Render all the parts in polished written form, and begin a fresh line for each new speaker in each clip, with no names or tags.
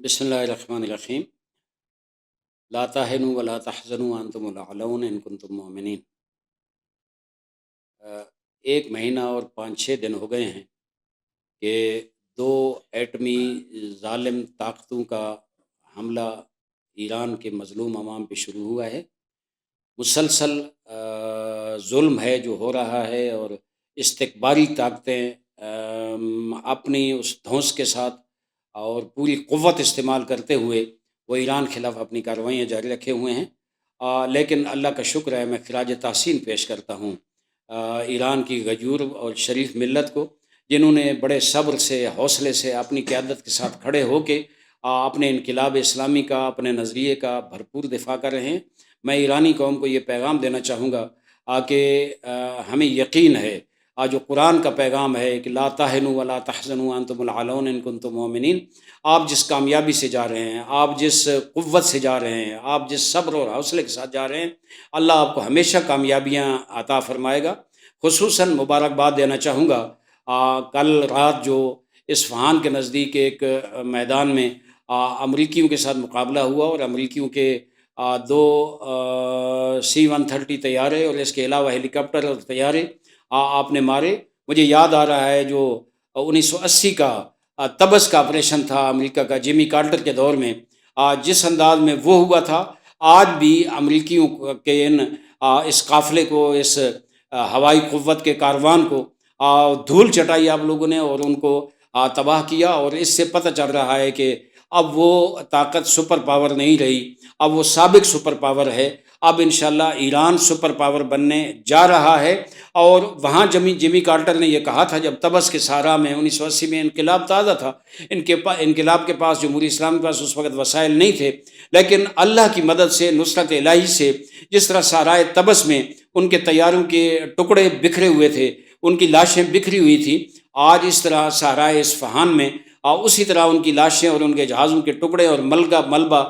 بسم اللہ الرحمن الرحیم۔ لا تہنوا ولا تحزنوا وانتم الاعلون ان کنتم مؤمنین۔ ایک مہینہ اور 5-6 دن ہو گئے ہیں کہ دو ایٹمی ظالم طاقتوں کا حملہ ایران کے مظلوم عوام پہ شروع ہوا ہے۔ مسلسل ظلم ہے جو ہو رہا ہے، اور استکباری طاقتیں اپنی اس دھونس کے ساتھ اور پوری قوت استعمال کرتے ہوئے وہ ایران خلاف اپنی کارروائیاں جاری رکھے ہوئے ہیں۔ لیکن اللہ کا شکر ہے، میں خراج تحسین پیش کرتا ہوں ایران کی غیور اور شریف ملت کو، جنہوں نے بڑے صبر سے، حوصلے سے، اپنی قیادت کے ساتھ کھڑے ہو کے اپنے انقلاب اسلامی کا، اپنے نظریے کا بھرپور دفاع کر رہے ہیں۔ میں ایرانی قوم کو یہ پیغام دینا چاہوں گا کہ ہمیں یقین ہے، جو قرآن کا پیغام ہے کہ لا تہنوا ولا تحزنوا وانتم الاعلون ان کنتم مؤمنین، آپ جس کامیابی سے جا رہے ہیں، آپ جس قوت سے جا رہے ہیں، آپ جس صبر اور حوصلے کے ساتھ جا رہے ہیں، اللہ آپ کو ہمیشہ کامیابیاں عطا فرمائے گا۔ خصوصاً مبارکباد دینا چاہوں گا، کل رات جو اصفہان کے نزدیک ایک میدان میں امریکیوں کے ساتھ مقابلہ ہوا، اور امریکیوں کے دو C-130 طیارے اور اس کے علاوہ ہیلی کاپٹر اور طیارے آپ نے مارے۔ مجھے یاد آ رہا ہے جو 1980 کا تبس کا آپریشن تھا امریکہ کا جیمی کارٹر کے دور میں، جس انداز میں وہ ہوا تھا، آج بھی امریکیوں کے اس قافلے کو، اس ہوائی قوت کے کاروان کو دھول چٹائی آپ لوگوں نے، اور ان کو تباہ کیا۔ اور اس سے پتہ چل رہا ہے کہ اب وہ طاقت سپر پاور نہیں رہی، اب وہ سابق سپر پاور ہے۔ اب انشاءاللہ ایران سپر پاور بننے جا رہا ہے۔ اور وہاں جیمی کارٹر نے یہ کہا تھا، جب تبس کے صحرا میں 1980 میں انقلاب تازہ تھا، انقلاب کے پاس، جمہوری اسلام کے پاس اس وقت وسائل نہیں تھے، لیکن اللہ کی مدد سے، نصرت الہی سے، جس طرح صحرائے تبس میں ان کے طیاروں کے ٹکڑے بکھرے ہوئے تھے، ان کی لاشیں بکھری ہوئی تھیں، آج اس طرح صحرائے اصفہان میں اسی طرح ان کی لاشیں اور ان کے جہازوں کے ٹکڑے اور ملبہ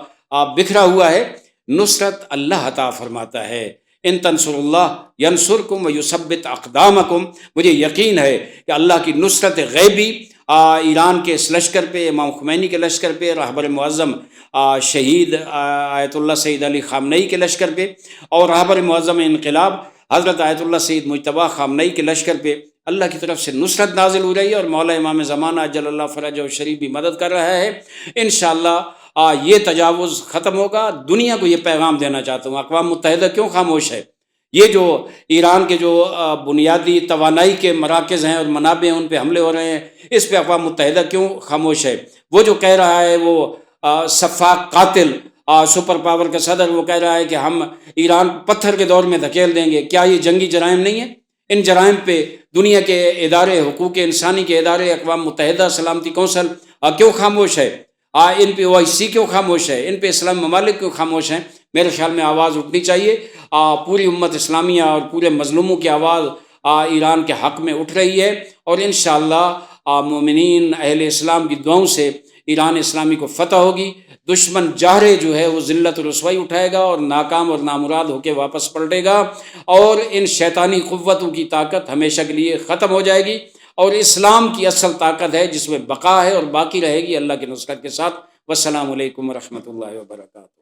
بکھرا ہوا ہے۔ نصرت اللہ عطا فرماتا ہے۔ ان تنصر اللہ ینصرکم ویثبت اقدامکم۔ مجھے یقین ہے کہ اللہ کی نصرت غیبی ایران کے اس لشکر پہ، امام خمینی کے لشکر پہ، رہبر معظم شہید آیت اللہ سید علی خامنئی کے لشکر پہ، اور رہبر معظم انقلاب حضرت آیت اللہ سید مجتبیٰ خامنئی کے لشکر پہ اللہ کی طرف سے نصرت نازل ہو رہی ہے، اور مولا امام زمانہ اجل اللہ فرجہ شریف بھی مدد کر رہا ہے۔ انشاءاللہ یہ تجاوز ختم ہوگا۔ دنیا کو یہ پیغام دینا چاہتا ہوں، اقوام متحدہ کیوں خاموش ہے؟ یہ جو ایران کے جو بنیادی توانائی کے مراکز ہیں اور منابع ہیں، ان پہ حملے ہو رہے ہیں، اس پہ اقوام متحدہ کیوں خاموش ہے؟ وہ جو کہہ رہا ہے، وہ سفاک قاتل سپر پاور کا صدر، وہ کہہ رہا ہے کہ ہم ایران پتھر کے دور میں دھکیل دیں گے۔ کیا یہ جنگی جرائم نہیں ہے؟ ان جرائم پہ دنیا کے ادارے، حقوق انسانی کے ادارے، اقوام متحدہ سلامتی کونسل کیوں خاموش ہے؟ ان پہ OIC کیوں خاموش ہے؟ ان پہ اسلامی ممالک کیوں خاموش ہیں؟ میرے خیال میں آواز اٹھنی چاہیے۔ پوری امت اسلامیہ اور پورے مظلوموں کی آواز ایران کے حق میں اٹھ رہی ہے، اور انشاءاللہ مومنین اہل اسلام کی دعاؤں سے ایران اسلامی کو فتح ہوگی۔ دشمن جاہرے جو ہے وہ ذلت و رسوائی اٹھائے گا، اور ناکام اور نامراد ہو کے واپس پلٹے گا، اور ان شیطانی قوتوں کی طاقت ہمیشہ کے لیے ختم ہو جائے گی، اور اسلام کی اصل طاقت ہے جس میں بقا ہے اور باقی رہے گی اللہ کی نصرت کے ساتھ۔ والسلام علیکم ورحمۃ اللہ وبرکاتہ۔